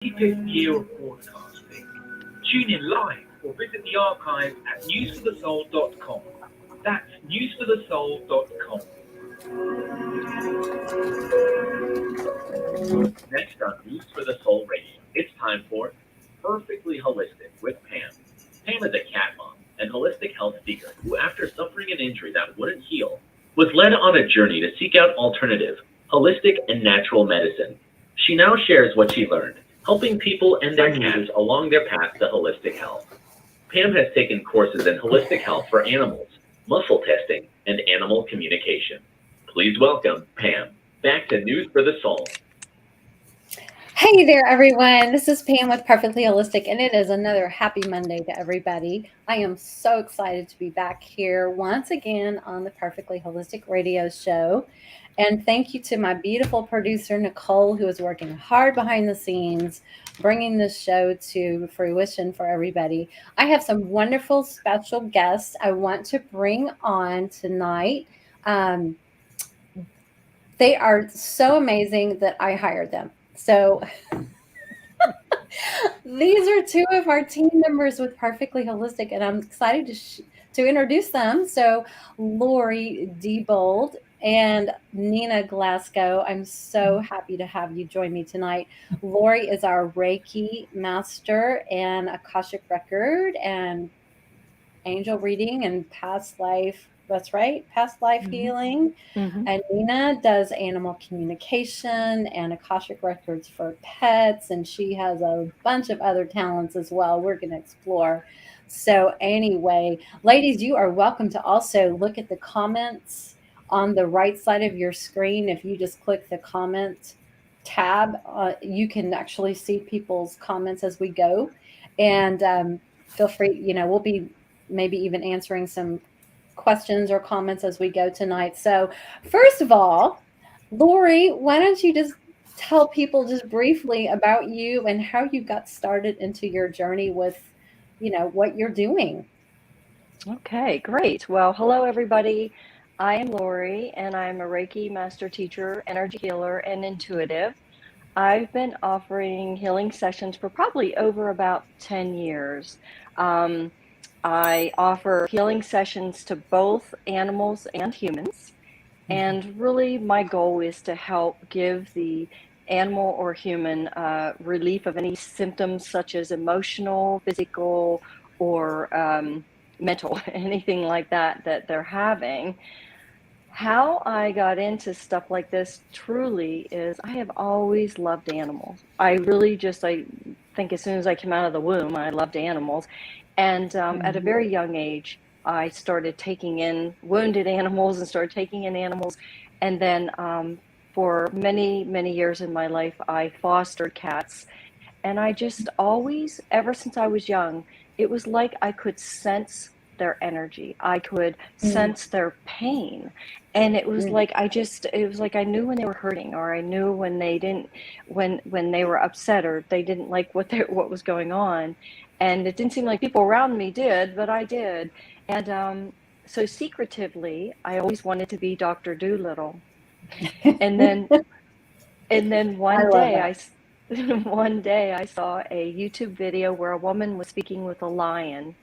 25th year of broadcasting. Tune in live or visit the archive at newsforthesoul.com. That's newsforthesoul.com. Next on News for the Soul Radio, it's time for Perfectly Holistic with Pam. Pam is a cat mom and holistic health seeker who, after suffering an injury that wouldn't heal, was led on a journey to seek out alternative, holistic, and natural medicine. She now shares what she learned, helping people and their cats along their path to holistic health. Pam has taken courses in holistic health for animals, muscle testing, and animal communication. Please welcome Pam back to News for the Soul. Hey there, everyone. This is Pam with Perfectly Holistic, and it is another happy Monday to everybody. I am so excited to be back here once again on the Perfectly Holistic radio show. And thank you to my beautiful producer, Nicole, who is working hard behind the scenes, bringing this show to fruition for everybody. I have some wonderful special guests I want to bring on tonight. They are so amazing that I hired them. So these are two of our team members with Perfectly Holistic, and I'm excited to introduce them. So Lori Diebold and Nina Glasgow, I'm so happy to have you join me tonight. Lori is our Reiki master and Akashic record and angel reading and past life. That's right, past life healing. And Nina does animal communication and Akashic records for pets, and she has a bunch of other talents as well we're going to explore. So anyway, ladies, you are welcome to also look at the comments on the right side of your screen. If you just click the comment tab, you can actually see people's comments as we go. And feel free, we'll be maybe even answering some questions or comments as we go tonight. So first of all, Lori, why don't you just tell people just briefly about you and how you got started into your journey with, what you're doing. Okay, great. Well, hello, everybody. I am Lori, and I'm a Reiki master teacher, energy healer, and intuitive. I've been offering healing sessions for probably over about 10 years. I offer healing sessions to both animals and humans. And really, my goal is to help give the animal or human relief of any symptoms such as emotional, physical, or mental, anything like that they're having. How I got into stuff like this truly is I have always loved animals. I think as soon as I came out of the womb, I loved animals. And at a very young age, I started taking in wounded animals and started taking in animals. And then for many, many years in my life, I fostered cats. And I just always, ever since I was young, it was like I could sense their energy. I could sense their pain. And it was like I knew when they were hurting, or I knew when they didn't, when they were upset, or they didn't like what was going on. And it didn't seem like people around me did, but I did. And so secretively, I always wanted to be Dr. Dolittle. And then one day I saw a YouTube video where a woman was speaking with a lion.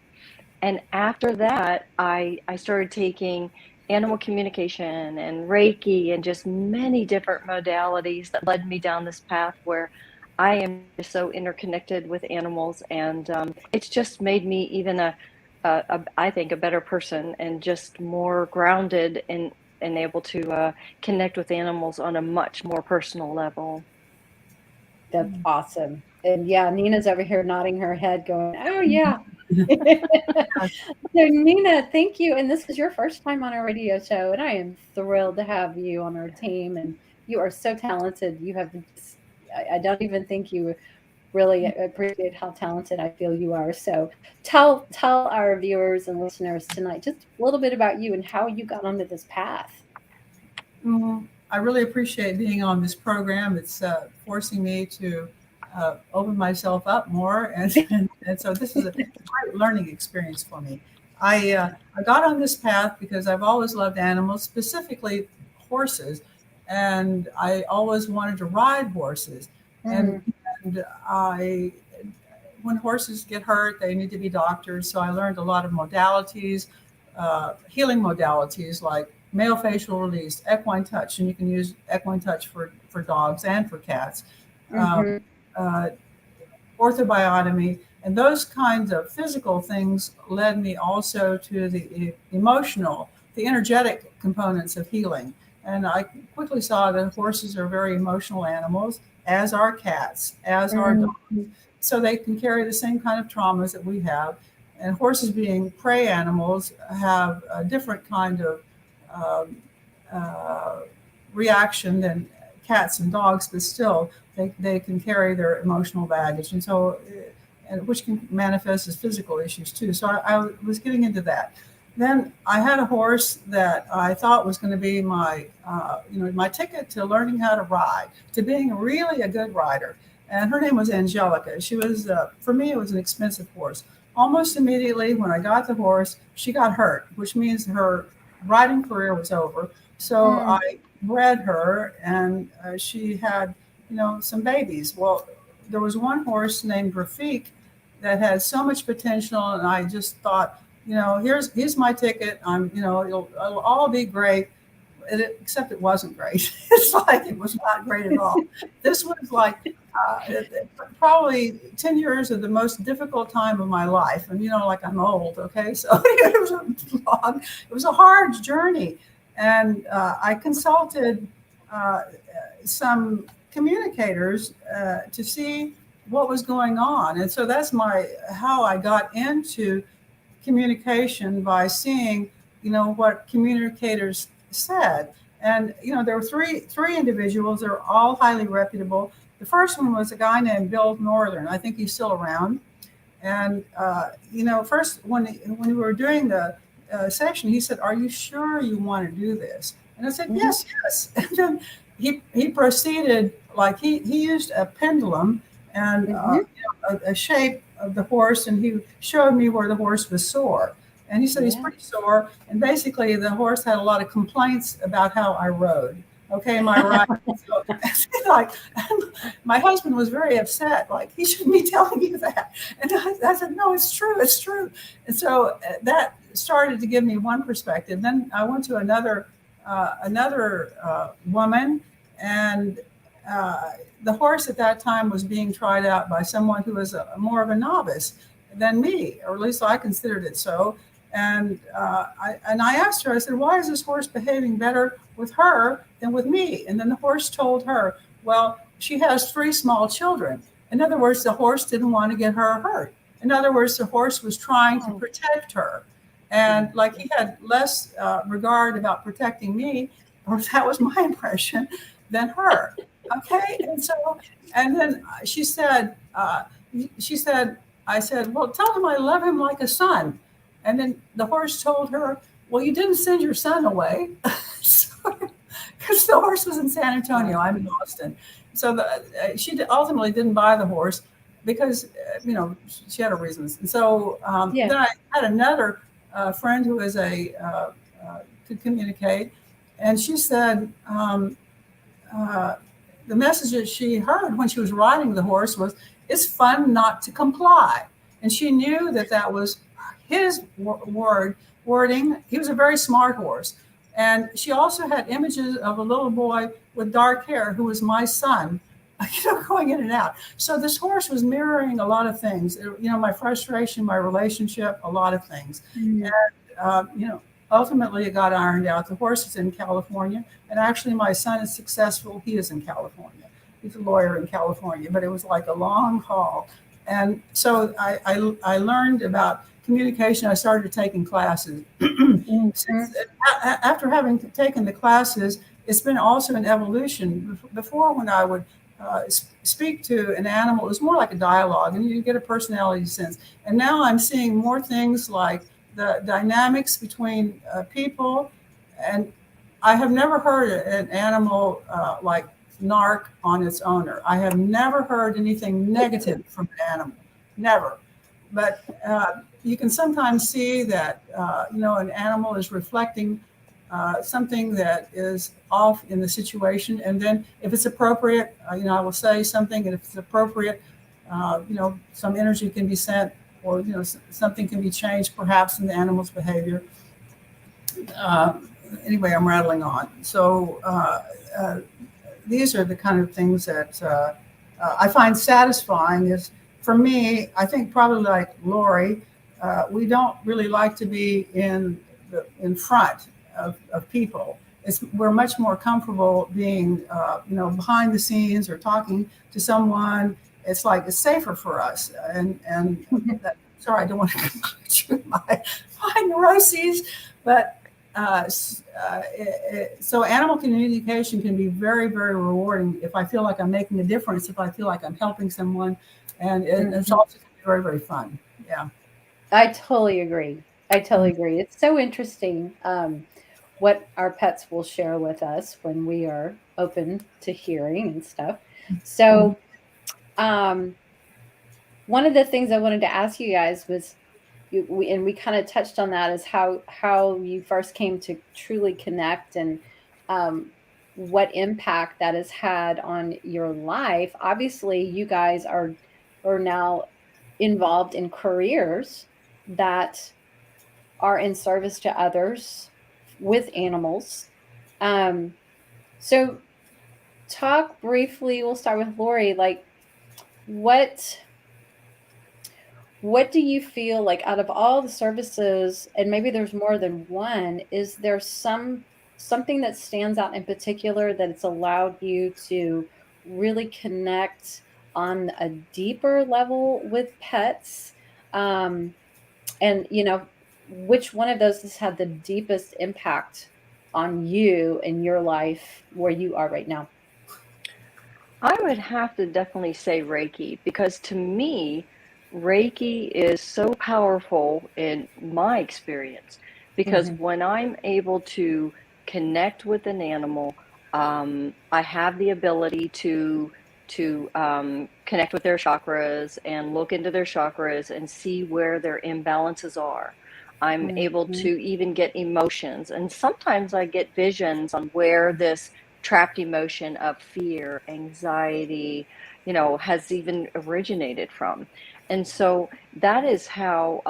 And after that, I started taking animal communication and Reiki and just many different modalities that led me down this path where I am just so interconnected with animals, and it's just made me even I think a better person, and just more grounded and able to connect with animals on a much more personal level. That's awesome. And yeah, Nina's over here nodding her head going, oh yeah. So Nina, thank you. And this is your first time on our radio show, and I am thrilled to have you on our team. And you are so talented. I don't even think you really appreciate how talented I feel you are. So tell our viewers and listeners tonight just a little bit about you and how you got onto this path. I really appreciate being on this program. It's forcing me to open myself up more, and so this is a great learning experience for me. I got on this path because I've always loved animals, specifically horses, and I always wanted to ride horses. And and when horses get hurt, they need to be doctors. So I learned a lot of modalities, healing modalities like male-facial release, equine touch, and you can use equine touch for dogs and for cats, orthobiotomy, and those kinds of physical things led me also to the emotional, the energetic components of healing. And I quickly saw that horses are very emotional animals, as are cats, as are dogs. So they can carry the same kind of traumas that we have. And horses, being prey animals, have a different kind of reaction than cats and dogs, but still they can carry their emotional baggage, and so, and which can manifest as physical issues too. So I was getting into that. Then I had a horse that I thought was going to be my my ticket to learning how to ride, to being really a good rider. And her name was Angelica. She was, for me, it was an expensive horse. Almost immediately when I got the horse, she got hurt, which means her riding career was over. So I bred her, and she had, some babies. Well, there was one horse named Rafik that had so much potential, and I just thought, here's my ticket. It'll all be great. Except it wasn't great. It's like it was not great at all. This was like probably 10 years of the most difficult time of my life. And, like I'm old, okay? So it was a hard journey. And I consulted some communicators to see what was going on. And so that's how I got into communication, by seeing, what communicators said. And there were three individuals. They're all highly reputable. The first one was a guy named Bill Northern. I think he's still around. And first when we were doing the session, he said, "Are you sure you want to do this?" And I said, "Yes." And then he proceeded, like he used a pendulum and a shape of the horse, and he showed me where the horse was sore. And he said he's pretty sore. And basically, the horse had a lot of complaints about how I rode. Okay, am I right? So, like, my husband was very upset. Like, he shouldn't be telling you that. And I said, no, it's true. It's true. And so that started to give me one perspective. Then I went to another woman, and the horse at that time was being tried out by someone who was more of a novice than me, or at least I considered it so. And I asked her, I said, "Why is this horse behaving better with her than with me?" And then the horse told her, "Well, she has 3 small children." In other words, the horse didn't want to get her hurt. In other words, the horse was trying to protect her. And like he had less regard about protecting me, or that was my impression, than her. Okay. And then she said, I said, "Well, tell him I love him like a son." And then the horse told her, "Well, you didn't send your son away." Because the horse was in San Antonio. I'm in Austin. So she ultimately didn't buy the horse because, she had her reasons. And so then I had another friend who was could communicate. And she said the message that she heard when she was riding the horse was, "It's fun not to comply." And she knew that was his wording. He was a very smart horse. And she also had images of a little boy with dark hair who was my son, going in and out. So this horse was mirroring a lot of things, my frustration, my relationship, a lot of things. And, ultimately it got ironed out. The horse is in California. And actually my son is successful. He is in California. He's a lawyer in California, but it was like a long haul. And so I learned about communication. I started taking classes. After having taken the classes, it's been also an evolution. Before, when I would speak to an animal, it was more like a dialogue, and you get a personality sense. And now I'm seeing more things like the dynamics between people. And I have never heard an animal like narc on its owner. I have never heard anything negative from an animal, never. But you can sometimes see that, an animal is reflecting something that is off in the situation. And then if it's appropriate, I will say something, and if it's appropriate, some energy can be sent, or, something can be changed perhaps in the animal's behavior. Anyway, I'm rattling on. So these are the kind of things that I find satisfying. Is, for me, I think probably like Lori, we don't really like to be in front of people. We're much more comfortable being, behind the scenes or talking to someone. It's safer for us. And that, sorry, I don't want to shoot my neuroses, but so animal communication can be very, very rewarding if I feel like I'm making a difference, if I feel like I'm helping someone, and it's also very, very fun. Yeah. I totally agree. It's so interesting what our pets will share with us when we are open to hearing and stuff. So one of the things I wanted to ask you guys was, we kind of touched on that, is how you first came to truly connect, and what impact that has had on your life. Obviously, you guys are now involved in careers that are in service to others with animals. So talk briefly, we'll start with Lori, like what do you feel like out of all the services, and maybe there's more than one, is there something that stands out in particular that it's allowed you to really connect on a deeper level with pets? And which one of those has had the deepest impact on you in your life where you are right now? I would have to definitely say Reiki, because to me, Reiki is so powerful in my experience, because when I'm able to connect with an animal, I have the ability to connect with their chakras and look into their chakras and see where their imbalances are. I'm able to even get emotions, and sometimes I get visions on where this trapped emotion of fear, anxiety, has even originated from. And so that is how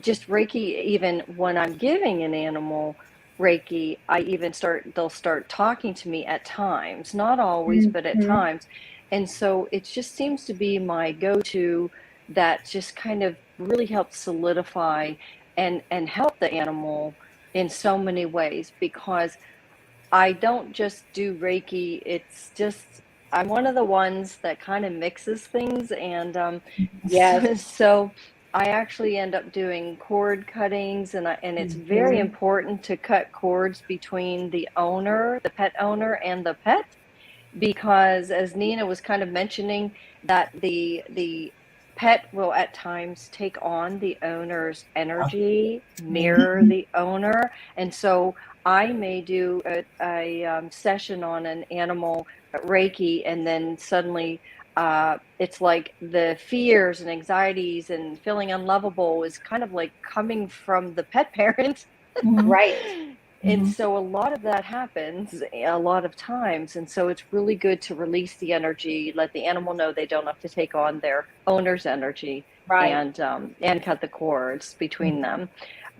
just Reiki, even when I'm giving an animal Reiki, they'll start talking to me at times, not always, but at times. And so it just seems to be my go-to that just kind of really helps solidify and help the animal in so many ways, because I don't just do Reiki. It's just, I'm one of the ones that kind of mixes things. And Yes. so I actually end up doing cord cuttings, and it's very important to cut cords between the pet owner and the pet, because as Nina was kind of mentioning, that the pet will at times take on the owner's energy, mirror the owner. And so I may do a session on an animal Reiki, and then suddenly it's like the fears and anxieties and feeling unlovable is kind of like coming from the pet parent. Right. And so a lot of that happens a lot of times. And so it's really good to release the energy, let the animal know they don't have to take on their owner's energy, Right. and cut the cords between them.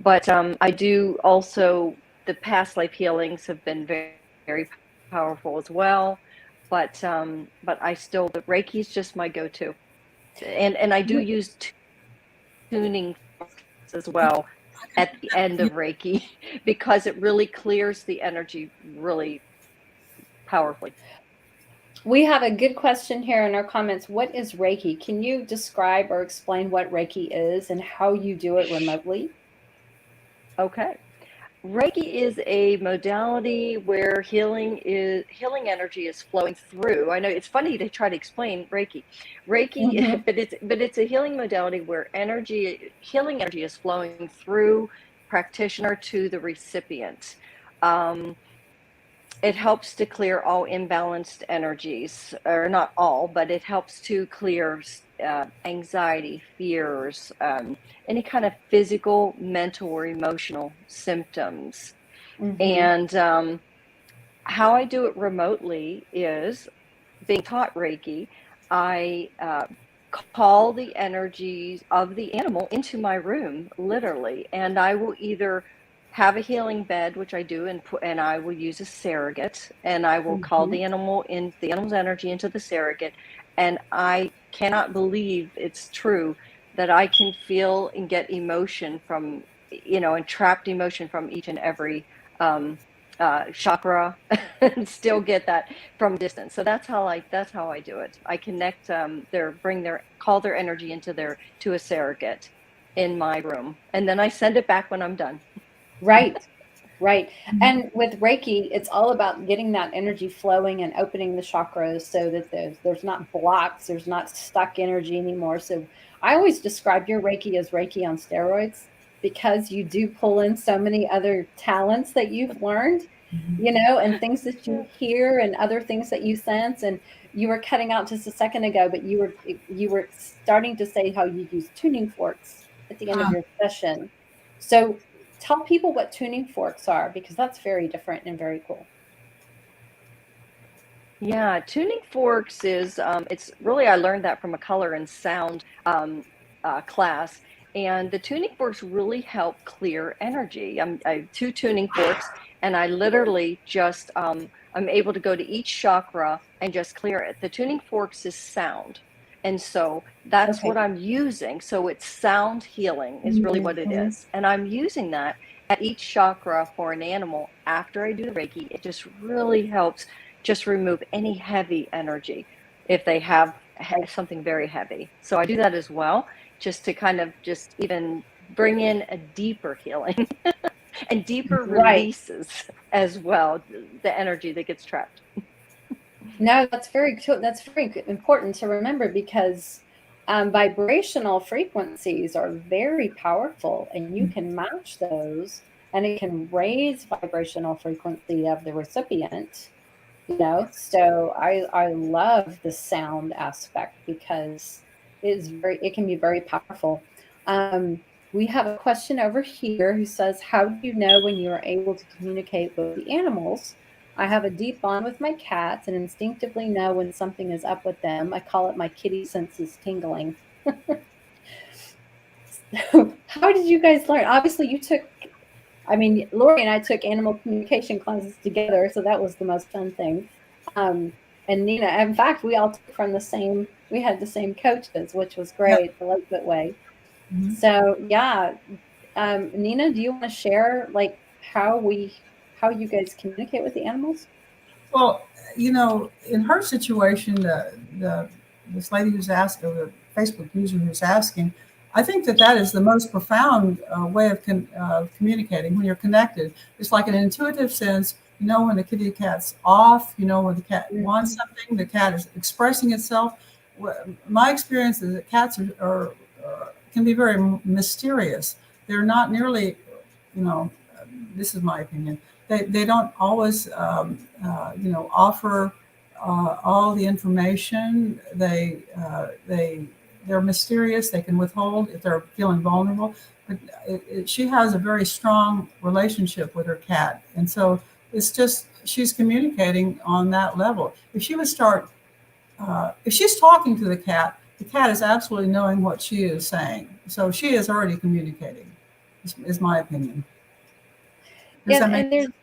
But I do also, the past life healings have been very, very powerful as well. But the Reiki is just my go-to. And I do use tuning as well at the end of Reiki, because it really clears the energy really powerfully. We have a good question here in our comments. What is Reiki? Can you describe or explain what Reiki is and how you do it remotely? Okay. Reiki is a modality where healing energy is flowing through. I know it's funny to try to explain Reiki, but it's a healing modality where healing energy is flowing through practitioner to the recipient. It helps to clear all imbalanced energies, or not all, but it helps to clear anxiety, fears, any kind of physical, mental, or emotional symptoms. Mhm. And how I do it remotely is being taught Reiki. I call the energies of the animal into my room, literally, and I will either have a healing bed, which I do, and I will use a surrogate, and I will call Mhm. the animal's energy into the surrogate, and I cannot believe it's true that I can feel and get emotion from, and trapped emotion from each and every um, chakra, and still get that from distance. So that's how I do it. I connect call their energy to a surrogate in my room, and then I send it back when I'm done. Right. Right. Mhm. And with Reiki, it's all about getting that energy flowing and opening the chakras so that there's not blocks, there's not stuck energy anymore. So I always describe your Reiki as Reiki on steroids because you do pull in so many other talents that you've learned, Mhm. and things that you hear and other things that you sense. And you were cutting out just a second ago, but you were starting to say how you use tuning forks at the end of Ah, your session. So tell people what tuning forks are because that's very different and very cool. Yeah, tuning forks is it's really, I learned that from a color and sound class, and the tuning forks really help clear energy. I have two tuning forks, and I literally just I'm able to go to each chakra and just clear it. The tuning forks is sound, and so that's Okay. what I'm using. So it's sound healing is really what it Mhm. is, and I'm using that at each chakra for an animal after I do the Reiki. It just really helps just remove any heavy energy if they have Right. something very heavy. So I do that as well, just to kind of just even bring in a deeper healing and deeper Right. releases as well, the energy that gets trapped. No, that's very cool. That's very important to remember because vibrational frequencies are very powerful, and you can match those, and it can raise vibrational frequency of the recipient. So I love the sound aspect because it can be very powerful. Um, we have a question over here who says, how do you know when you are able to communicate with the animals? I have a deep bond with my cats and instinctively know when something is up with them. I call it my kitty senses tingling. How did you guys learn? Obviously, Lori and I took animal communication classes together, so that was the most fun thing. Um, and Nina, in fact, we had the same coaches, which was yeah. great, the Lightfoot way. Mhm. So yeah, Nina, do you want to share like how you guys communicate with the animals? Well, in her situation, this lady who's asking, the Facebook user who's asking, I think that is the most profound way of communicating when you're connected. It's like an intuitive sense. You know when the kitty cat's off. You know when the cat wants Mhm. something. The cat is expressing itself. My experience is that cats can be very mysterious. They're not nearly, you know, this is my opinion. They don't always, offer all the information. They're mysterious. They can withhold if they're feeling vulnerable. But she has a very strong relationship with her cat, and so it's just she's communicating on that level. If she's talking to the cat is absolutely knowing what she is saying. So she is already communicating. Is my opinion. Does Yeah, that make and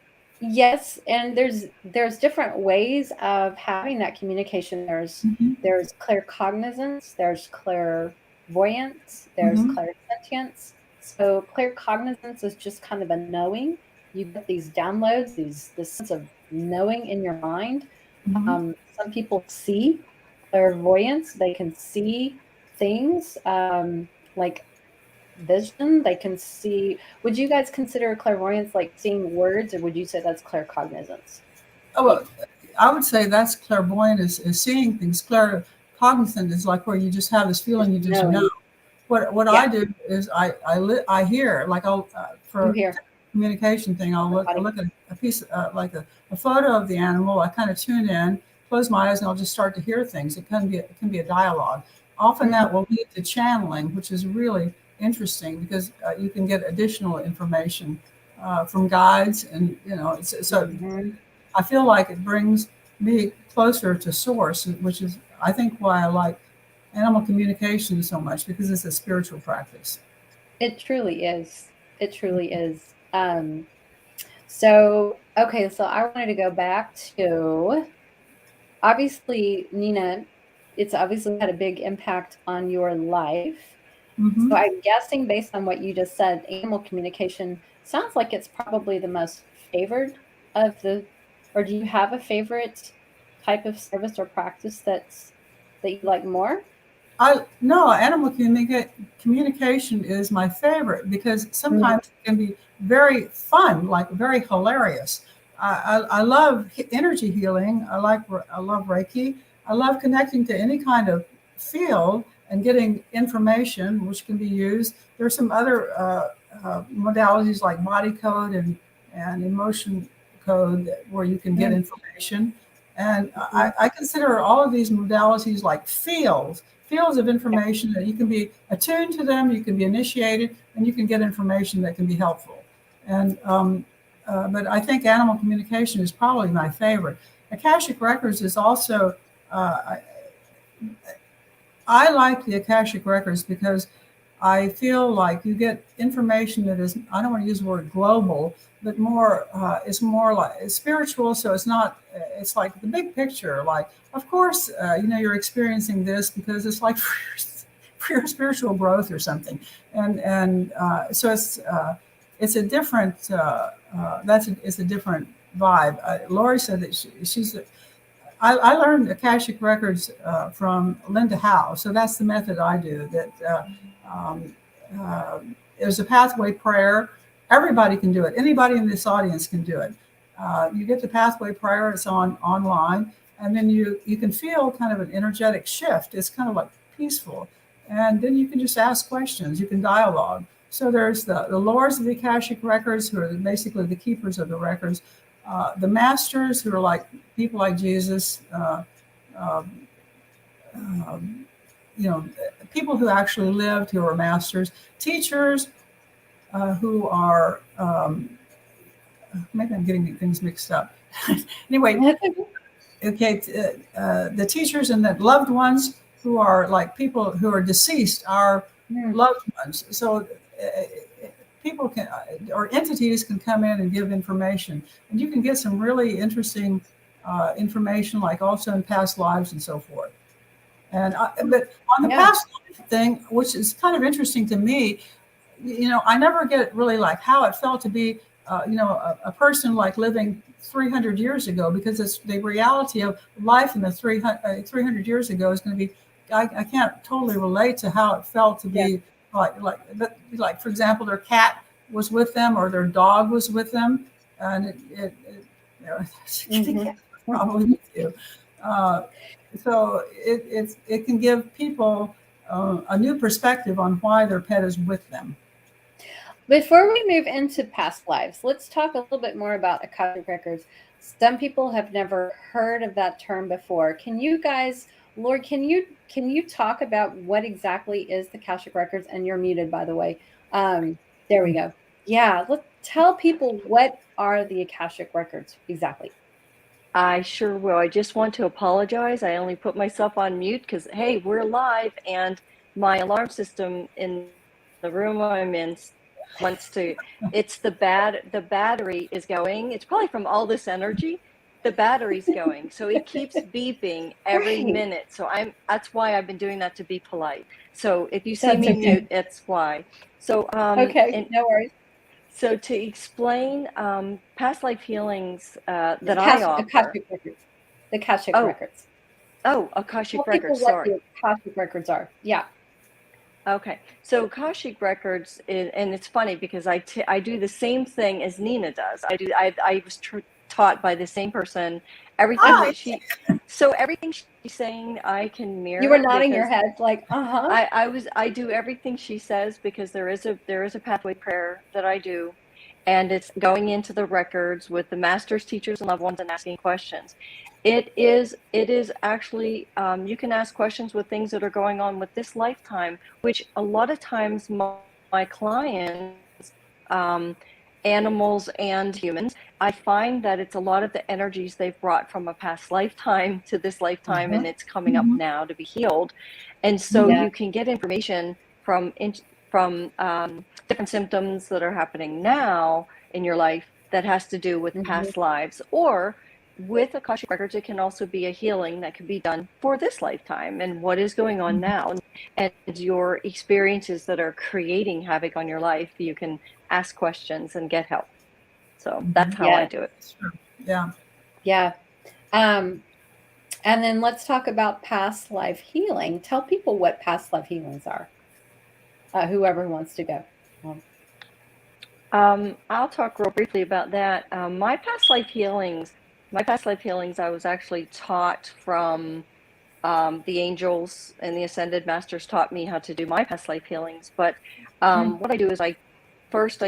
yes, and there's different ways of having that communication. There's sense? there's claircognizance, there's clairvoyance, there's Hmm. clairsentience. So claircognizance is just kind of a knowing. You get these downloads, this sense of knowing in your mind. Hmm. Some people see clairvoyance; they can see things like vision. They can see. Would you guys consider clairvoyance like seeing words, or would you say that's claircognizance? Oh, Like, well, I would say that's clairvoyant is seeing things. Claircognizant is like where you just have this just feeling you just know. knowing. What Yeah, I do is I hear like I'll you for hear communication thing the I body. look at a piece like a photo of the animal. I kind of tune in, close my eyes, and I'll just start to hear things. It can be a dialogue. Often Mm, that will lead to channeling, which is really interesting because you can get additional information from guides, and so I feel like it brings me closer to source, which is, I think, why I like animal communication so much, because it's a spiritual practice. It truly is. It truly is. So, okay, so I wanted to go back to, obviously, Nina, it's obviously had a big impact on your life. Mm-hmm. So I'm guessing, based on what you just said, animal communication sounds like it's probably the most favored of the, or do you have a favorite type of service or practice that you like more? No, animal communication is my favorite, because sometimes it can be very fun, like very hilarious. I love energy healing. I love Reiki. I love connecting to any kind of field and getting information which can be used. There's some other modalities like body code and emotion code where you can get information. And I consider all of these modalities like fields of information that you can be attuned to them, you can be initiated, and you can get information that can be helpful. And but I think animal communication is probably my favorite. Akashic Records is also, I like the Akashic Records because I feel like you get information that is, I don't want to use the word global, but more, it's more like it's spiritual. So it's not, it's like the big picture. Like, of course, you're experiencing this because it's like for your spiritual growth or something. And so it's a different, it's a different vibe. Lori said that she's, I learned Akashic Records from Linda Howe. So that's the method I do. That there's a pathway prayer. Everybody can do it. Anybody in this audience can do it. You get the pathway prayer. It's online, and then you can feel kind of an energetic shift. It's kind of like peaceful, and then you can just ask questions. You can dialogue. So there's the lords of the Akashic Records, who are basically the keepers of the records. The masters, who are like people like Jesus, people who actually lived, who are masters. Teachers, who are, maybe I'm getting things mixed up. Anyway, okay, the teachers and the loved ones, who are like people who are deceased, are loved ones. So people can, or entities can come in and give information, and you can get some really interesting information, like also in past lives and so forth. And but on the past life thing, which is kind of interesting to me, I never get really like how it felt to be, a person like living 300 years ago, because it's the reality of life in the 300 years ago is going to be, I can't totally relate to how it felt to be like, for example, their cat was with them or their dog was with them, and it probably with you. So it can give people a new perspective on why their pet is with them. Before we move into past lives, let's talk a little bit more about Akashic Records. Some people have never heard of that term before. Can you guys, Lord, can you talk about what exactly is the Akashic Records? And you're muted, by the way. There we go. Yeah, let's tell people, what are the Akashic Records exactly? I sure will. I just want to apologize. I only put myself on mute because, hey, we're live, and my alarm system in the room I'm in wants to, it's the battery is going. It's probably from all this energy. The battery's going. So it keeps beeping every minute. So that's why I've been doing that, to be polite. So if you see me mute, that's why. So okay, no worries. So to explain past life healings that I offer. Akashic Records. The Akashic Records. Oh, Akashic Records, sorry. What the Akashic Records are. Yeah. Okay. So Akashic Records, and it's funny because I do the same thing as Nina does. I was taught by the same person. Everything everything she's saying, I can mirror. You were nodding your head like, I do everything she says, because there is a pathway prayer that I do, and it's going into the records with the masters, teachers, and loved ones, and asking questions. It is actually, you can ask questions with things that are going on with this lifetime, which a lot of times my clients, animals and humans. I find that it's a lot of the energies they've brought from a past lifetime to this lifetime, and it's coming up now to be healed. And so Yeah. you can get information from different symptoms that are happening now in your life that has to do with past lives, or with Akashic Records, it can also be a healing that can be done for this lifetime and what is going on now, and your experiences that are creating havoc on your life. You can ask questions and get help. So that's how I do it. Sure. Yeah. Yeah. And then let's talk about past life healing. Tell people what past life healings are. Whoever wants to go. I'll talk real briefly about that. My past life healings, I was actually taught from the angels and the ascended masters taught me how to do my past life healings. But what I do is I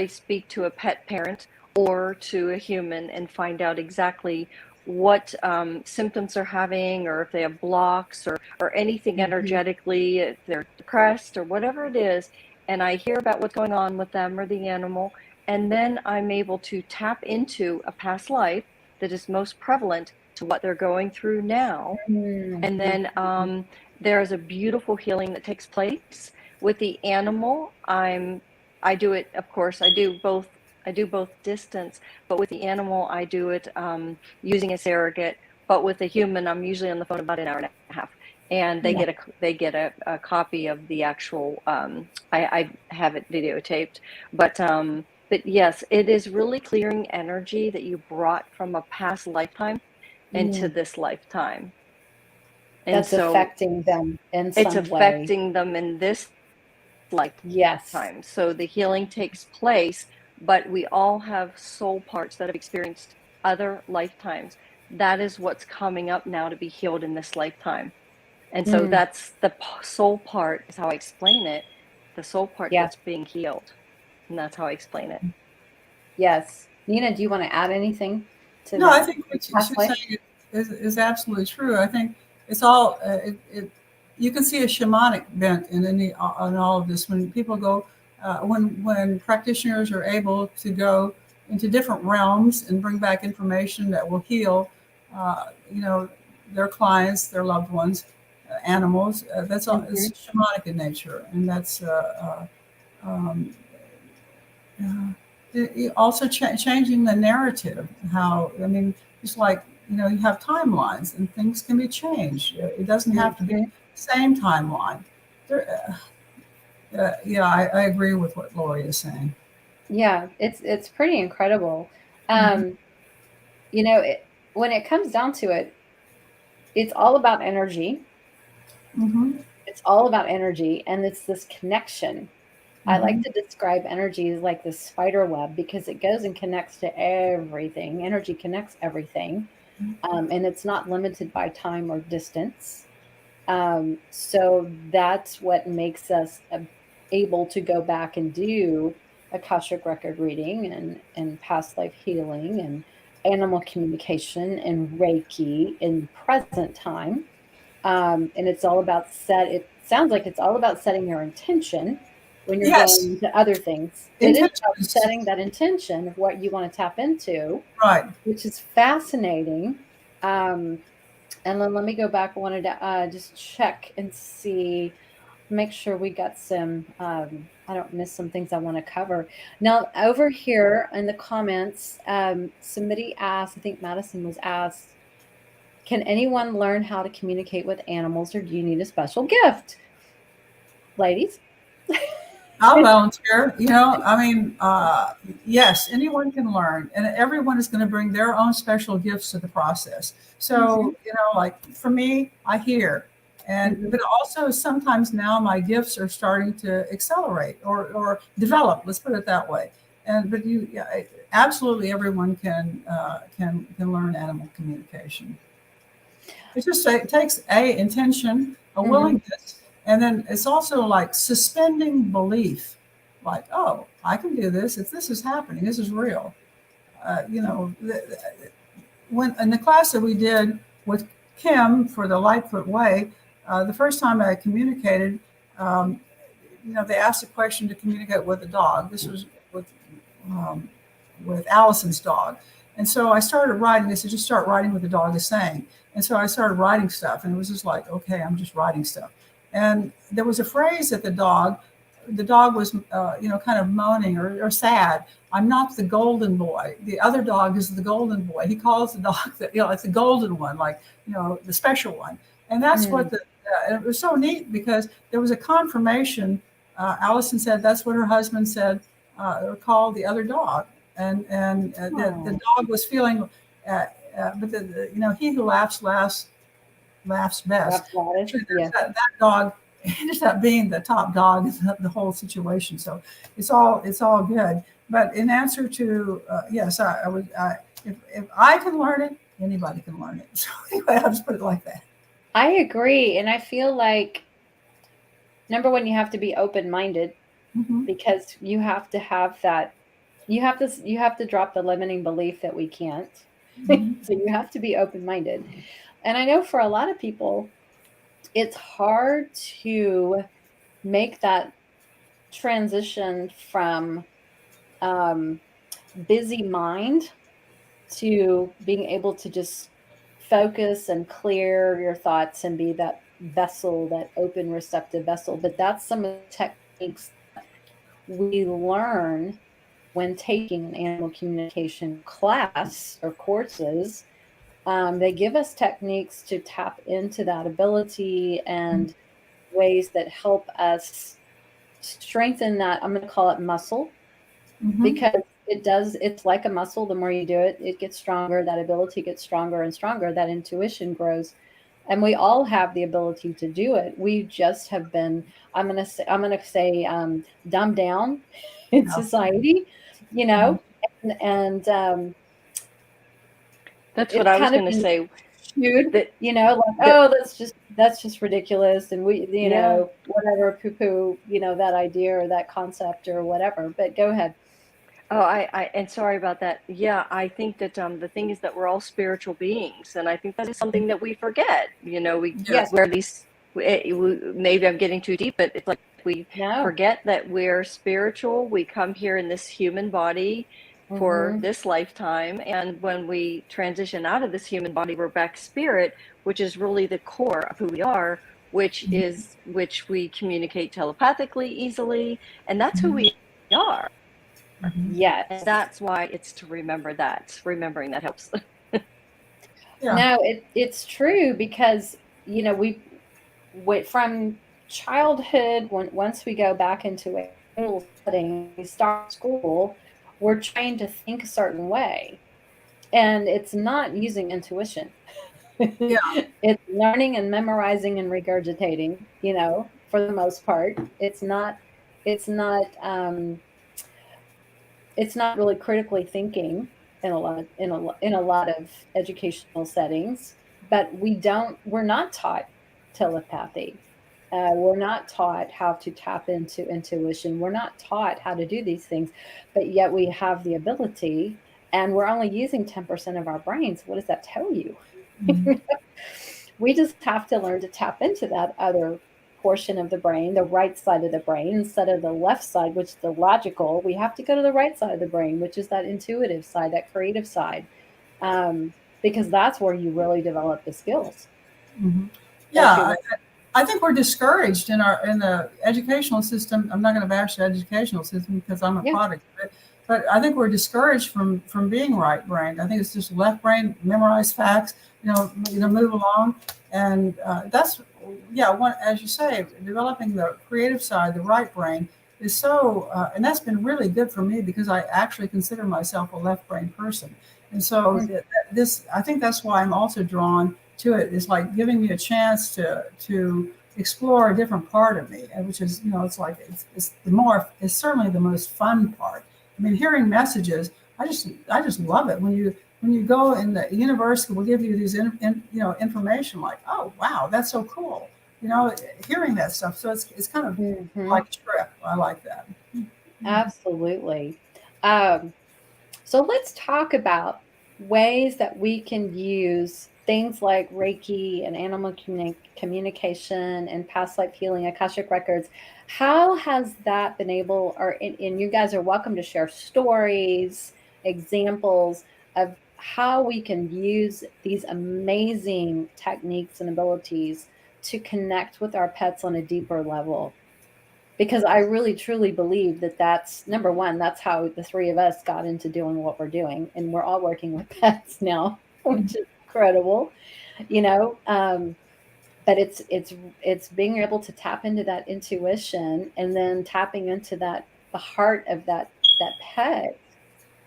speak to a pet parent or to a human and find out exactly what symptoms they're having, or if they have blocks or anything energetically, if they're depressed or whatever it is. And I hear about what's going on with them or the animal. And then I'm able to tap into a past life that is most prevalent to what they're going through now. And then there is a beautiful healing that takes place with the animal. I do it, of course, I do both distance, but with the animal, I do it using a surrogate. But with the human, I'm usually on the phone about an hour and a half, and they get a copy of the actual. I have it videotaped, but yes, it is really clearing energy that you brought from a past lifetime into this lifetime. And that's affecting them in some way. It's affecting them in this lifetime. Yes. So the healing takes place, but we all have soul parts that have experienced other lifetimes. That is what's coming up now to be healed in this lifetime. And so that's the soul part, is how I explain it. The soul part that's being healed. And that's how I explain it. Yes. Nina, do you want to add anything to that? No, I think what you're saying is absolutely true. I think it's all, you can see a shamanic bent in all of this. When people go, when practitioners are able to go into different realms and bring back information that will heal, their clients, their loved ones, animals, that's all, it's shamanic in nature. And that's, also changing the narrative. Just like, you have timelines and things can be changed. It doesn't have to be the same timeline. I agree with what Lori is saying. Yeah, it's pretty incredible. When it comes down to it, it's all about energy. It's all about energy, and it's this connection. I like to describe energy as like this spider web, because it goes and connects to everything. Energy connects everything. And it's not limited by time or distance. So that's what makes us able to go back and do Akashic record reading and past life healing and animal communication and Reiki in present time. And it's all about it sounds like it's all about setting your intention when you're going into other things. It is about setting that intention of what you want to tap into, right? Which is fascinating. And then let me go back. I wanted to just check and see, make sure we got some, I don't miss some things I want to cover. Now, over here in the comments, somebody asked, I think Madison was asked, can anyone learn how to communicate with animals, or do you need a special gift? Ladies? I'll volunteer. Yes, anyone can learn, and everyone is going to bring their own special gifts to the process. So, like for me, I hear, but also sometimes now my gifts are starting to accelerate or develop. Let's put it that way. But absolutely everyone can learn animal communication. It takes intention, a willingness. And then it's also like suspending belief, like, oh, I can do this. If this is happening, this is real. When in the class that we did with Kim for the Lightfoot Way, the first time I communicated, they asked a question to communicate with a dog. This was with with Allison's dog. And so I started writing. They said, just start writing what the dog is saying. And so I started writing stuff, and it was just like, okay, I'm just writing stuff. And there was a phrase that the dog was, kind of moaning or sad. I'm not the golden boy. The other dog is the golden boy. He calls the dog it's the golden one, like, the special one. And that's what it was so neat, because there was a confirmation. Allison said that's what her husband said, or called the other dog. And the dog was feeling, but he who laughs best. That dog ended up being the top dog in the whole situation. So it's all good. But in answer to yes, if I can learn it, anybody can learn it. So anyway, I'll just put it like that. I agree, and I feel like, number one, you have to be open-minded, because you have to have that. You have to drop the limiting belief that we can't. So you have to be open-minded. And I know for a lot of people, it's hard to make that transition from busy mind to being able to just focus and clear your thoughts and be that vessel, that open, receptive vessel. But that's some of the techniques that we learn when taking an animal communication class or courses. They give us techniques to tap into that ability and ways that help us strengthen that. I'm going to call it muscle, because it's like a muscle. The more you do it, it gets stronger. That ability gets stronger and stronger. That intuition grows. And we all have the ability to do it. We just have been, I'm going to say dumbed down in society, and that's what I was going to say. That's just ridiculous, and we, whatever, poo-poo, that idea or that concept or whatever. But go ahead. Oh, and sorry about that. Yeah, I think that the thing is that we're all spiritual beings, and I think that is something that we forget. We're these. Maybe I'm getting too deep, but it's like we forget that we're spiritual. We come here in this human body for this lifetime, and when we transition out of this human body, we're back spirit, which is really the core of who we are, which we communicate telepathically easily, and that's who we are. Yes. And that's why it's to remember that. Remembering that helps. No, it's true, because we from childhood, once we go back into a school setting, we start school, we're trained to think a certain way, and it's not using intuition. It's learning and memorizing and regurgitating, for the most part. It's not really critically thinking in a lot of educational settings. But we're not taught telepathy. We're not taught how to tap into intuition. We're not taught how to do these things, but yet we have the ability, and we're only using 10% of our brains. What does that tell you? We just have to learn to tap into that other portion of the brain, the right side of the brain, instead of the left side, which is the logical. We have to go to the right side of the brain, which is that intuitive side, that creative side, because that's where you really develop the skills. Yeah, I think we're discouraged in the educational system. I'm not going to bash the educational system because I'm a product of it, but I think we're discouraged from being right brained. I think it's just left brain, memorize facts, move along, and that's as you say, developing the creative side, the right brain is so, and that's been really good for me, because I actually consider myself a left brain person, and so I think that's why I'm also drawn to it. Is like giving me a chance to explore a different part of me, which is it's certainly the most fun part. I mean, hearing messages, I just love it when you go in the universe, will give you these information like, oh wow, that's so cool, hearing that stuff. So it's kind of like a trip. I like that. Absolutely. So let's talk about ways that we can use things like Reiki and animal communication and past life healing, Akashic Records. How has that been able, and you guys are welcome to share stories examples of how we can use these amazing techniques and abilities to connect with our pets on a deeper level. Because I really truly believe that that's number one, that's how the three of us got into doing what we're doing. And we're all working with pets now, which is incredible, you know. But it's being able to tap into that intuition and then tapping into that the heart of that pet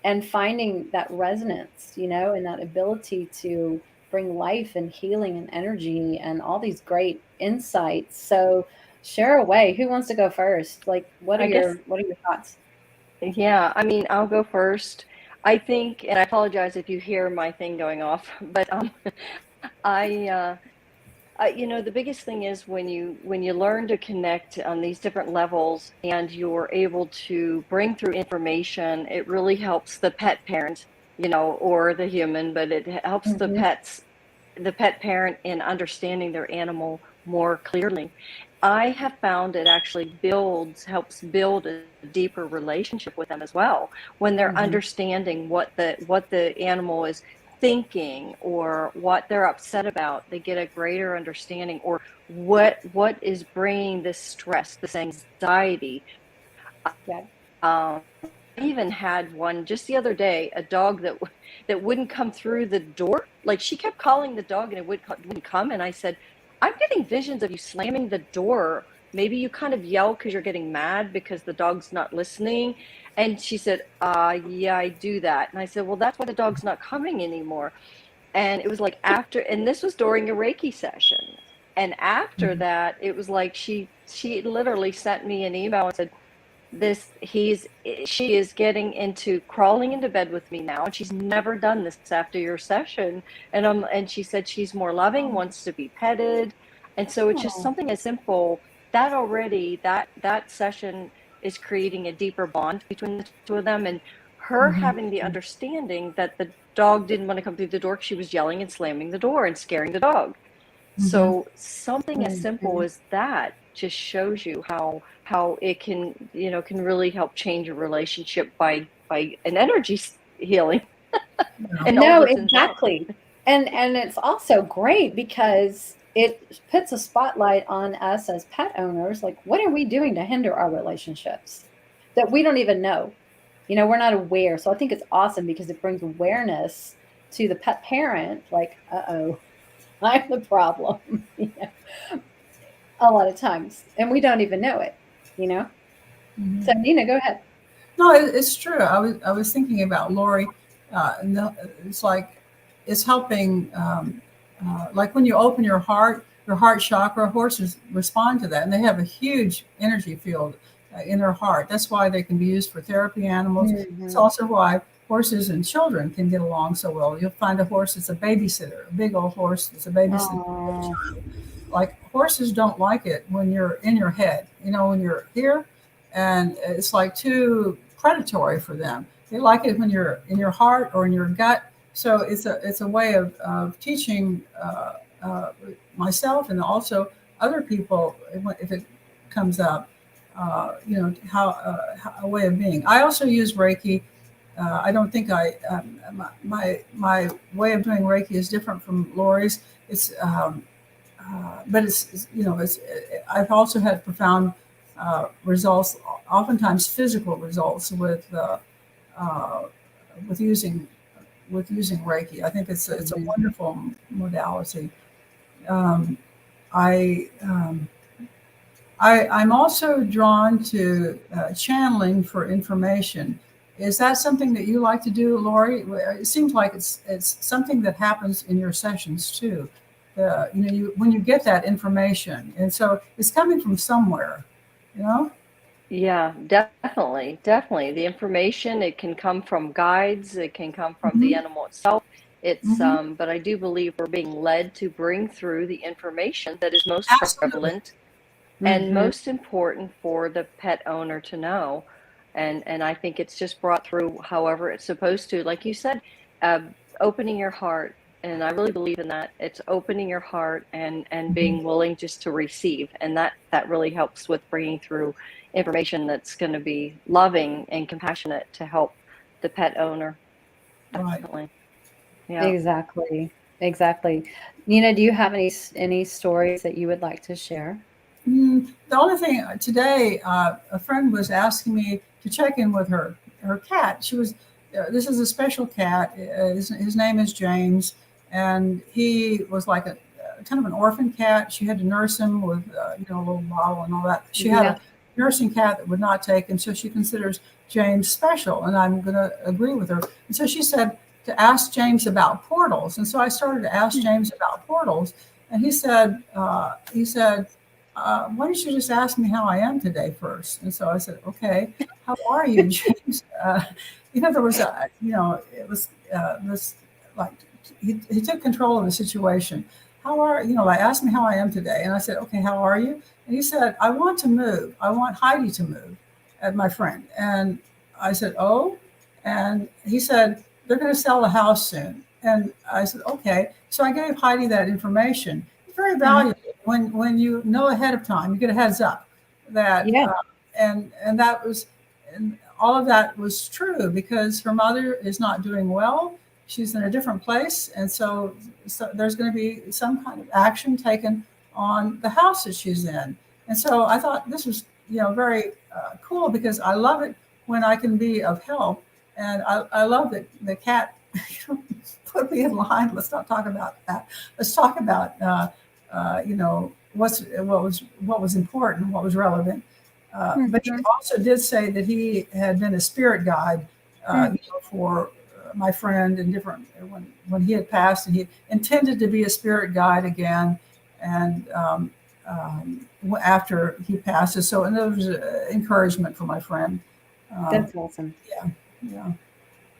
and finding that resonance, you know, and that ability to bring life and healing and energy and all these great insights. So share away. Who wants to go first? Like I guess, what are your thoughts? yeah, I mean, I'll go first. I think, and I apologize if you hear my thing going off, but I, you know, the biggest thing is when you learn to connect on these different levels and you're able to bring through information, it really helps the pet parent, you know, or the human, but it helps the Mm-hmm. pet parent in understanding their animal more clearly. I have found it actually helps build a deeper relationship with them as well when they're Mm-hmm. understanding what the animal is thinking or what they're upset about. They get a greater understanding, or what is bringing this stress, this anxiety. Yeah. I even had one just the other day, a dog that wouldn't come through the door. Like, she kept calling the dog and it wouldn't come. And I said, I'm getting visions of you slamming the door. Maybe you kind of yell because you're getting mad because the dog's not listening. And she said, yeah, I do that. And I said, well, that's why the dog's not coming anymore. And it was like after, and this was during a Reiki session. And after that, it was like she literally sent me an email and said, she is getting into crawling into bed with me now, and she's never done this after your session. And she said she's more loving, wants to be petted. And so it's just Oh. something as simple that already that session is creating a deeper bond between the two of them, and her having the understanding that the dog didn't want to come through the door because she was yelling and slamming the door and scaring the dog. So something as simple as that just shows you how it can, you know, can really help change a relationship by an energy healing and all No, that's involved. exactly. And it's also great because it puts a spotlight on us as pet owners. Like, what are we doing to hinder our relationships that we don't even know? You know, we're not aware. So I think it's awesome because it brings awareness to the pet parent. Like, uh-oh, I'm the problem. You know, a lot of times, and we don't even know it. You know. So Nina, go ahead. No, it's true. I was thinking about Lori. It's like it's helping. Like when you open your heart chakra, horses respond to that, and they have a huge energy field in their heart. That's why they can be used for therapy animals. It's Mm-hmm. also why horses and children can get along so well. You'll find a horse that's a babysitter, a big old horse that's a babysitter. Oh. Like horses don't like it when you're in your head, you know, when you're here, and it's like too predatory for them. They like it when you're in your heart or in your gut. So it's a way of teaching myself and also other people if it comes up, you know, how a way of being. I also use Reiki. I don't think my way of doing Reiki is different from Lori's. It's but it's you know it's I've also had profound results, oftentimes physical results uh, with using Reiki. I think it's a wonderful modality. Um, I, um, I'm also drawn to channeling for information. Is that something that you like to do, Lori? It seems like it's something that happens in your sessions too. You know, when you get that information, and so it's coming from somewhere, you know. Yeah, definitely. Definitely. The information, it can come from guides, it can come from the Mm-hmm. animal itself. It's Mm-hmm. but I do believe we're being led to bring through the information that is most Absolutely. prevalent and Mm-hmm. most important for the pet owner to know. And I think it's just brought through however it's supposed to. Like you said, uh, opening your heart. And I really believe in that. It's opening your heart and being willing just to receive. And that really helps with bringing through information that's going to be loving and compassionate to help the pet owner. Right. Definitely. Yeah. Exactly. Nina, do you have any stories that you would like to share? The only thing today, a friend was asking me to check in with her cat. She was, this is a special cat. His name is James, and he was like a kind of an orphan cat. She had to nurse him with, a little bottle and all that. She had Yeah. a nursing cat that would not take him, so she considers James special, and I'm going to agree with her. And so she said to ask James about portals, and so I started to ask James about portals, and he said, why don't you just ask me how I am today first? And so I said, okay, how are you, James? There was it was this, like, he took control of the situation. I asked me how I am today. And I said, okay, how are you? And he said, I want to move. I want Heidi to move, my friend. And I said, oh, and he said, they're going to sell the house soon. And I said, okay. So I gave Heidi that information. It's very valuable when you know ahead of time, you get a heads up that, Yeah. and all of that was true because her mother is not doing well. She's in a different place. And so there's going to be some kind of action taken on the house that she's in. And so I thought this was, very cool because I love it when I can be of help. And I love that the cat put me in line. Let's not talk about that. Let's talk about, what was important, what was relevant. But he also did say that he had been a spirit guide, for my friend and different when he had passed, and he intended to be a spirit guide again, and after he passes. So, and there was encouragement for my friend. That's awesome. Yeah.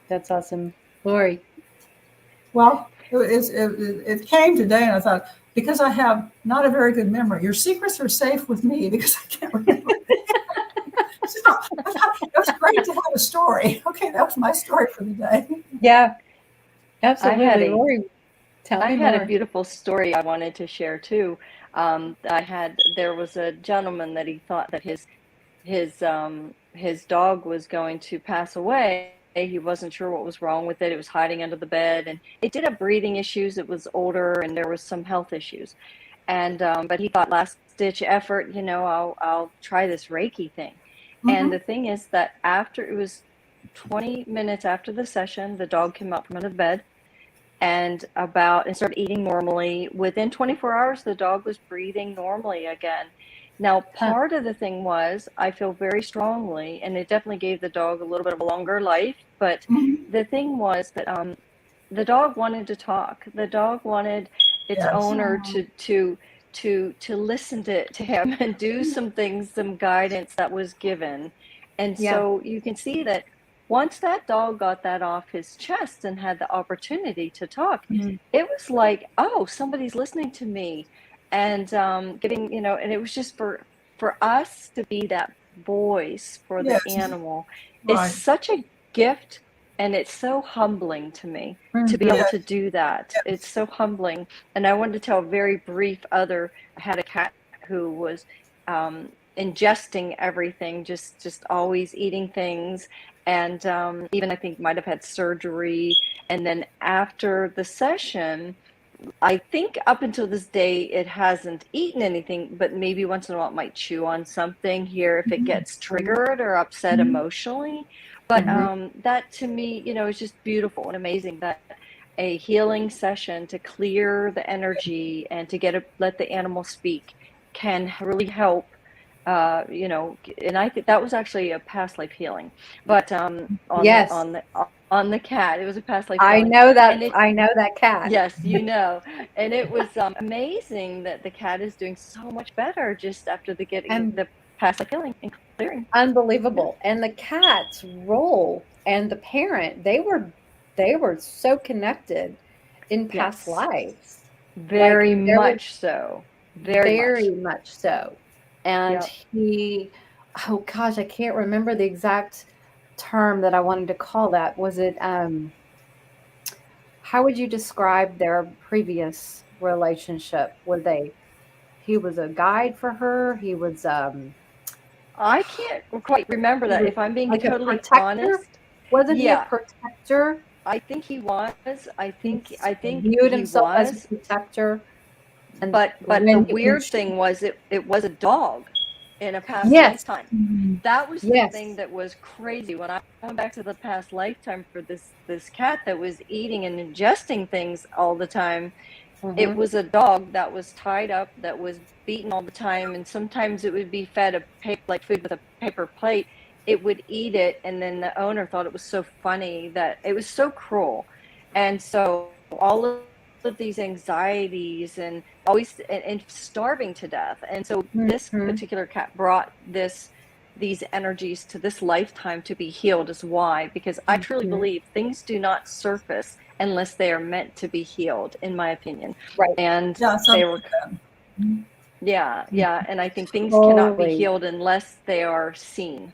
That's awesome. Lori. Well, it came today, and I thought, because I have not a very good memory, your secrets are safe with me because I can't remember. So I thought it was great to have a story. Okay, that was my story for the day. Yeah, absolutely. Lori, tell me I had more. a beautiful story I wanted to share too. There was a gentleman that he thought that his dog was going to pass away. He wasn't sure what was wrong with it. It was hiding under the bed, and it did have breathing issues. It was older, and there was some health issues. And but he thought, last ditch effort, I'll try this Reiki thing. And the thing is that after it was 20 minutes after the session, the dog came out from under the bed and started eating normally. Within 24 hours, the dog was breathing normally again. Now, part of the thing was, I feel very strongly, and it definitely gave the dog a little bit of a longer life, but the thing was that the dog wanted to talk. The dog wanted its owner to listen to him and do some things, some guidance that was given. And so you can see that once that dog got that off his chest and had the opportunity to talk, it was like, oh, somebody's listening to me. And getting, and it was just for us to be that voice for the animal is such a gift, and it's so humbling to me to be able to do that. It's so humbling. And I wanted to tell a very brief I had a cat who was ingesting everything, just always eating things, and even I think might have had surgery. And then after the session, I think up until this day, it hasn't eaten anything, but maybe once in a while it might chew on something here if it gets triggered or upset emotionally. But that to me, is just beautiful and amazing that a healing session to clear the energy and to let the animal speak can really help. And I think that was actually a past life healing, but on the cat, it was a past life healing. I know that cat. Yes, and it was amazing that the cat is doing so much better just after getting the past life healing and clearing. Unbelievable. And the cat's role and the parent, they were so connected in past lives. Very much so. Very much so. And oh gosh, I can't remember the exact term that I wanted to call that. Was it, how would you describe their previous relationship? He was a guide for her? He was, I can't quite remember that, if I'm being like totally honest. Wasn't he a protector? I think he was. I think viewed he himself as a was. protector. And But the weird thing was it was a dog in a past Yes. lifetime. Mm-hmm. That was the Yes. thing that was crazy. When I went back to the past lifetime for this cat that was eating and ingesting things all the time, it was a dog that was tied up, that was beaten all the time, and sometimes it would be fed like food with a paper plate. It would eat it, and then the owner thought it was so funny that it was so cruel. And so all of these anxieties and always and starving to death. And so this particular cat brought these energies to this lifetime to be healed. Is why, because I truly believe things do not surface unless they are meant to be healed, in my opinion. Right. And Yeah, they were yeah, and I think things cannot be healed unless they are seen.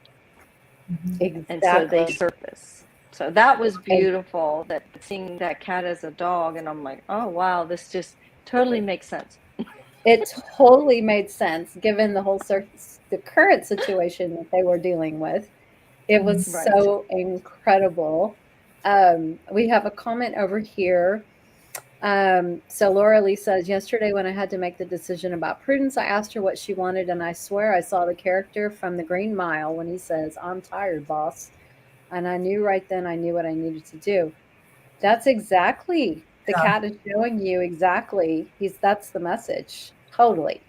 Exactly. And so they surface. So that was beautiful, that seeing that cat as a dog, and I'm like, oh wow, this just totally makes sense. It totally made sense given the whole the current situation that they were dealing with. It was so incredible. We have a comment over here. So Laura Lee says, yesterday when I had to make the decision about Prudence, I asked her what she wanted, and I swear I saw the character from the Green Mile when he says, I'm tired, boss. And I knew right then I knew what I needed to do. That's exactly the cat is showing you exactly. That's the message. Totally.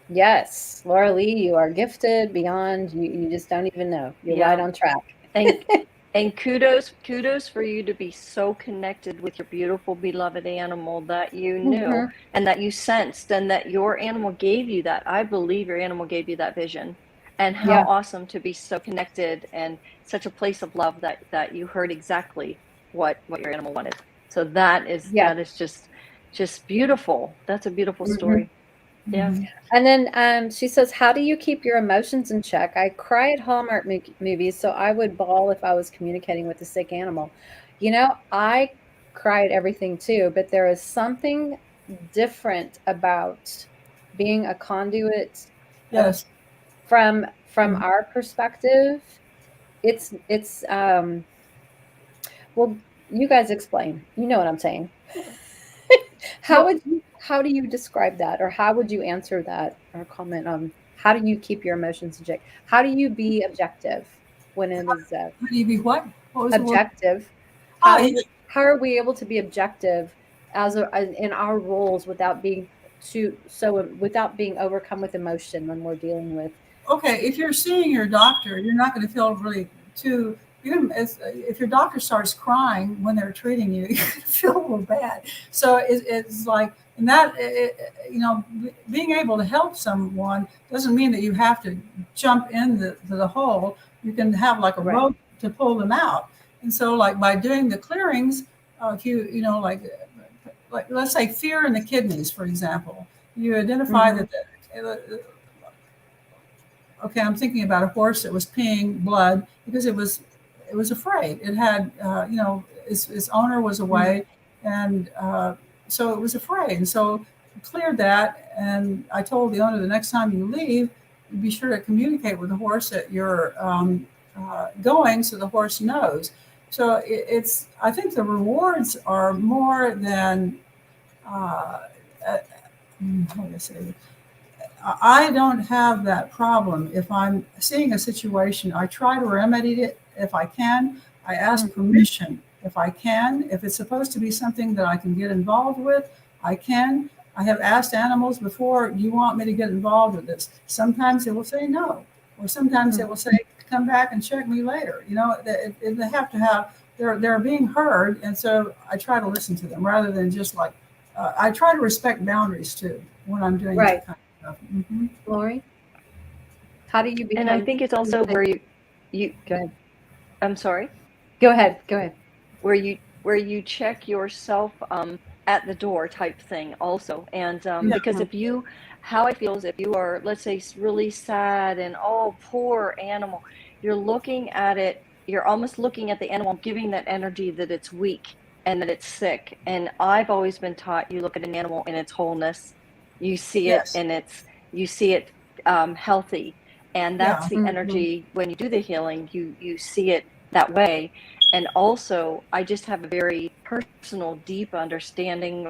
Yes. Laura Lee, you are gifted beyond you just don't even know. You're right on track. And kudos for you to be so connected with your beautiful beloved animal that you knew and that you sensed, and that your animal gave you that. I believe your animal gave you that vision. And how awesome to be so connected and such a place of love that you heard exactly what your animal wanted. So that is just beautiful. That's a beautiful story. Yeah. And then she says, how do you keep your emotions in check? I cry at Hallmark movies, so I would bawl if I was communicating with a sick animal. You know, I cry at everything too, but there is something different about being a conduit. Yes. From our perspective. It's well, you guys explain. You know what I'm saying. How do you describe that, or how would you answer that, or comment on how do you keep your emotions in check? How do you be objective when it is how do you be what was objective? How are we able to be objective in our roles without being without being overcome with emotion when we're dealing with? Okay, if you're seeing your doctor, you're not going to feel really too. If your doctor starts crying when they're treating you, you're going to feel a little bad. So it's like, and that, being able to help someone doesn't mean that you have to jump in the hole. You can have like a rope to pull them out. And so, like by doing the clearings, if like let's say fear in the kidneys, for example, you identify that. Okay, I'm thinking about a horse that was peeing blood because it was afraid. It had, its owner was away, and so it was afraid. And so I cleared that, and I told the owner the next time you leave, be sure to communicate with the horse that you're going, so the horse knows. So I think the rewards are more than, how do I say it? I don't have that problem. If I'm seeing a situation, I try to remedy it if I can. I ask permission if I can. If it's supposed to be something that I can get involved with, I can. I have asked animals before, do you want me to get involved with this? Sometimes they will say no, or sometimes they will say, come back and check me later. They have to have, they're being heard. And so I try to listen to them rather than just like, I try to respect boundaries too when I'm doing that kind of. Lori, how do you become? And I think it's also where you go ahead. I'm sorry. Go ahead. Where you check yourself at the door type thing also. And because how I feel is if you are, let's say, really sad and poor animal, you're looking at it, you're almost looking at the animal, giving that energy that it's weak and that it's sick. And I've always been taught, you look at an animal in its wholeness. You see it, and you see it healthy, and that's the energy. When you do the healing, you see it that way, And also, I just have a very personal, deep understanding,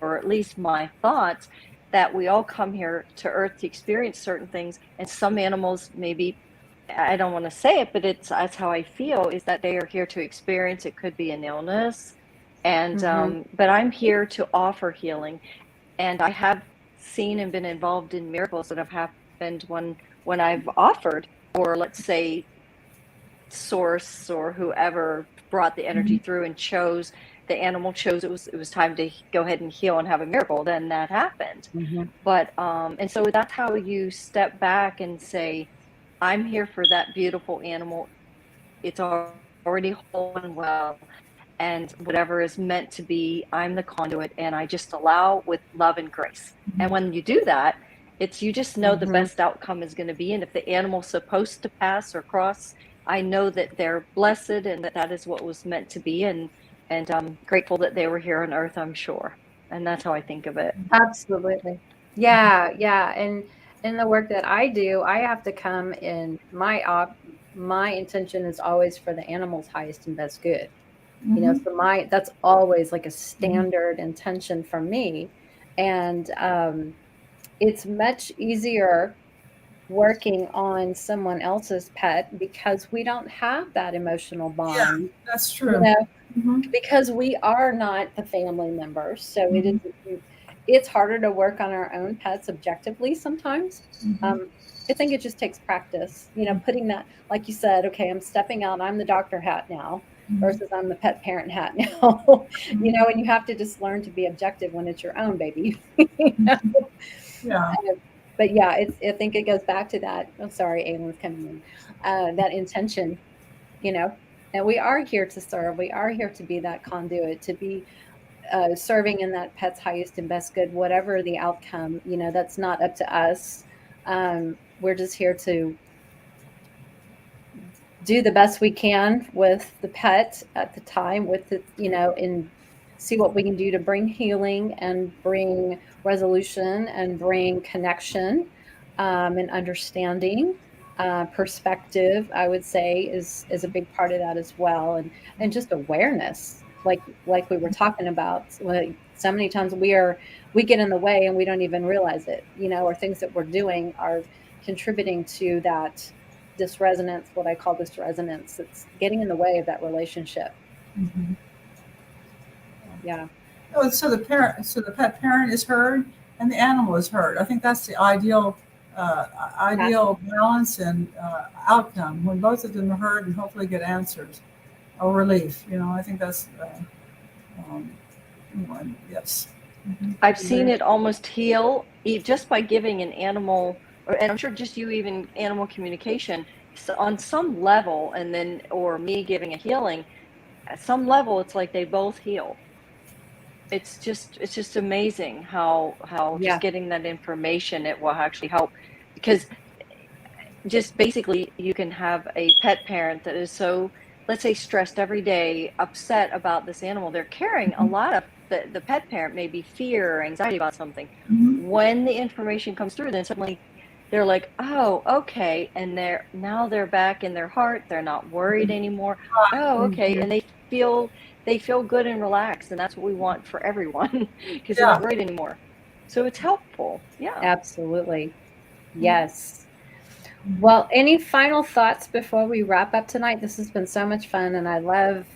or at least my thoughts, that we all come here to Earth to experience certain things. And some animals, maybe, I don't want to say it, but that's how I feel, is that they are here to experience. It could be an illness. And, but I'm here to offer healing. And I have seen and been involved in miracles that have happened when I've offered, or let's say source or whoever brought the energy through and the animal chose it was time to go ahead and heal and have a miracle, then that happened. But and so that's how you step back and say, I'm here for that beautiful animal. It's already whole and well, and whatever is meant to be, I'm the conduit, and I just allow with love and grace. And when you do that, you just know the best outcome is going to be. And if the animal's supposed to pass or cross, I know that they're blessed and that is what was meant to be. And I'm grateful that they were here on Earth, I'm sure. And that's how I think of it. Absolutely. Yeah. And in the work that I do, I have to come in my intention is always for the animal's highest and best good. You know, so that's always like a standard intention for me. And it's much easier working on someone else's pet because we don't have that emotional bond. Yeah, that's true. You know, because we are not the family members. So it's harder to work on our own pets objectively sometimes. I think it just takes practice, you know, putting that, like you said, okay, I'm stepping out, I'm the doctor hat now versus I'm the pet parent hat now, you know, and you have to just learn to be objective when it's your own baby. You know? Yeah. But yeah, I think it goes back to that. I'm sorry, Aylin's coming in. That intention, you know, and we are here to serve. We are here to be that conduit, to be serving in that pet's highest and best good, whatever the outcome, you know, that's not up to us. We're just here to do the best we can with the pet at the time, with the, you know, and see what we can do to bring healing and bring resolution and bring connection and understanding. Perspective, I would say, is a big part of that as well, and just awareness, like we were talking about. Like, so many times we get in the way and we don't even realize it, you know, or things that we're doing are contributing to that dysresonance, what I call dysresonance. It's getting in the way of that relationship. Yeah. Oh, so the pet parent is heard and the animal is heard. I think that's the ideal balance and outcome, when both of them are heard and hopefully get answers or relief. You know, I think that's yes. I've seen it almost heal just by giving an animal, and I'm sure just you, even animal communication, so on some level, and then, or me giving a healing, at some level, it's like they both heal. It's just amazing how just getting that information, it will actually help, because just basically you can have a pet parent that is so, let's say, stressed every day, upset about this animal. They're carrying a lot of the pet parent, maybe fear or anxiety about something. When the information comes through, then suddenly they're like, oh, okay. And they're back in their heart. They're not worried anymore. Oh, okay. And they feel good and relaxed. And that's what we want for everyone, because they're not worried anymore. So it's helpful. Yeah. Absolutely. Yes. Well, any final thoughts before we wrap up tonight? This has been so much fun, and I love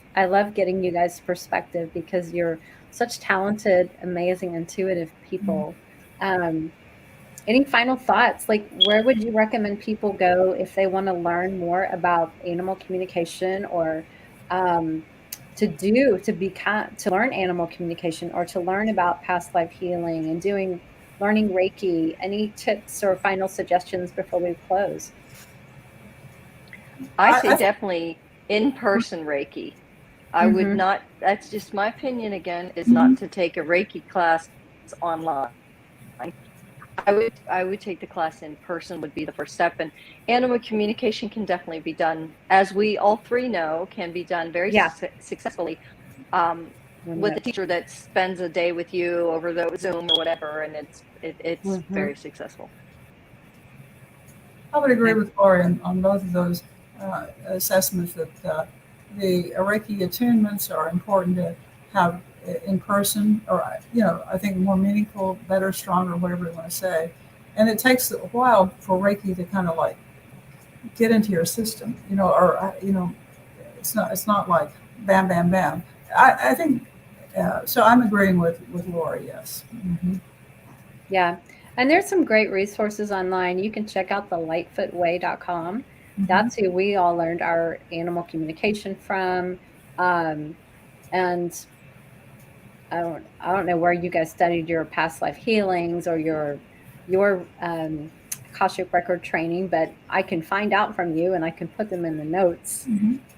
getting you guys' perspective, because you're such talented, amazing, intuitive people. Any final thoughts? Like, where would you recommend people go if they want to learn more about animal communication, or to learn animal communication, or to learn about past life healing and learning Reiki? Any tips or final suggestions before we close? I say definitely in-person Reiki. I would not, that's just my opinion again, is not to take a Reiki class online. I would take the class in person, would be the first step. And animal communication can definitely be done, as we all three know, can be done very successfully with a teacher that spends a day with you over the Zoom or whatever, and it's very successful. I would agree with Laurie on both of those assessments, that the Reiki attunements are important to have in person, or I think more meaningful, better, stronger, whatever you want to say. And it takes a while for Reiki to kind of like get into your system, or it's not like bam, bam, bam. I think so. I'm agreeing with Lori. Yes. Mm-hmm. Yeah. And there's some great resources online. You can check out the lightfootway.com. Mm-hmm. That's who we all learned our animal communication from. And I don't know where you guys studied your past life healings or your Akashic record training, but I can find out from you and I can put them in the notes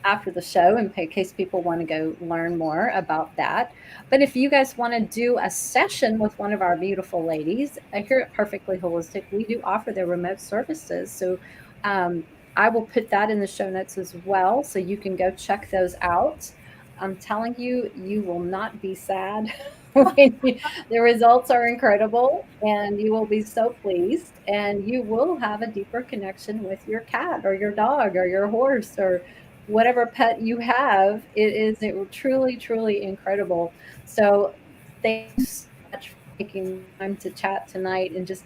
after the show in case people want to go learn more about that. But if you guys want to do a session with one of our beautiful ladies here at Perfectly Holistic, we do offer their remote services. So I will put that in the show notes as well, so you can go check those out. I'm telling you, you will not be sad. The results are incredible and you will be so pleased, and you will have a deeper connection with your cat or your dog or your horse or whatever pet you have. It truly, truly incredible. So thanks so much for taking time to chat tonight and just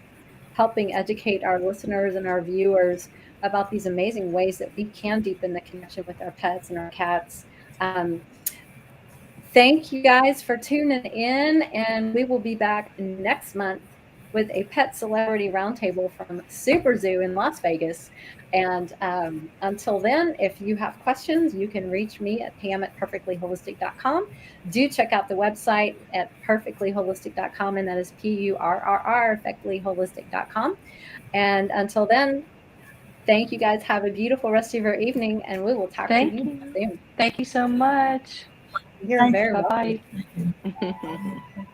helping educate our listeners and our viewers about these amazing ways that we can deepen the connection with our pets and our cats. Thank you guys for tuning in, and we will be back next month with a pet celebrity roundtable from Super Zoo in Las Vegas. And until then, if you have questions, you can reach me at pam@perfectlyholistic.com. Do check out the website at perfectlyholistic.com, and that is PURRR, effectlyholistic.com. And until then, thank you guys. Have a beautiful rest of your evening, and we will talk to you soon. Thank you so much. You're very welcome. Bye-bye.